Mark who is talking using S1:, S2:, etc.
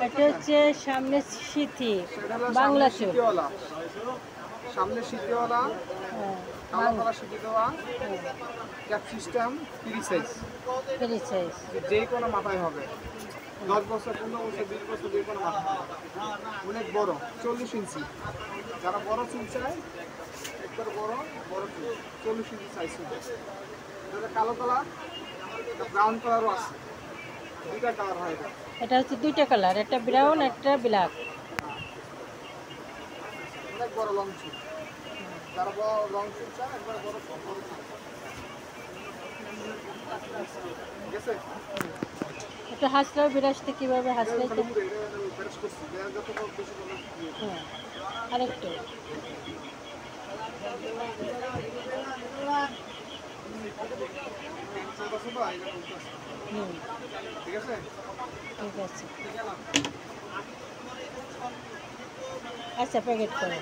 S1: এটা হচ্ছে সামনে সিথি বাংলা চোখ।
S2: সামনে সিটিওয়ালা, কালো কালার সিটি দেওয়া, cap system, free size.
S1: Free size
S2: যে কোনো মাথায় হবে, 10 বছর, 15 বছর, 20 বছর, যে কোনো মাথায় হবে। অনেক বড়, 40 ইঞ্চি। যারা বড় চুল চায়, একবার বড় বড় চুল, 40 ইঞ্চি সাইজ হবে। এটা কালো কালার, ব্রাউন কালারও আছে, দুইটা কালার হয় এটা।
S1: এটা হচ্ছে দুইটা কালার, একটা ব্রাউন একটা ব্ল্যাক।
S2: অনেক বড় লং চুল, যারা বড় লং চুল চায়, একবার বড় চুল, বড় চুল। ঠিক আছে?
S1: এটা হাসলেও বিরাজতে কিভাবে হাসলাইতে? হ্যাঁ, আরেকটু।
S2: ঠিক আছে?
S1: ঠিক আছে। আচ্ছা, প্যাকেট করো।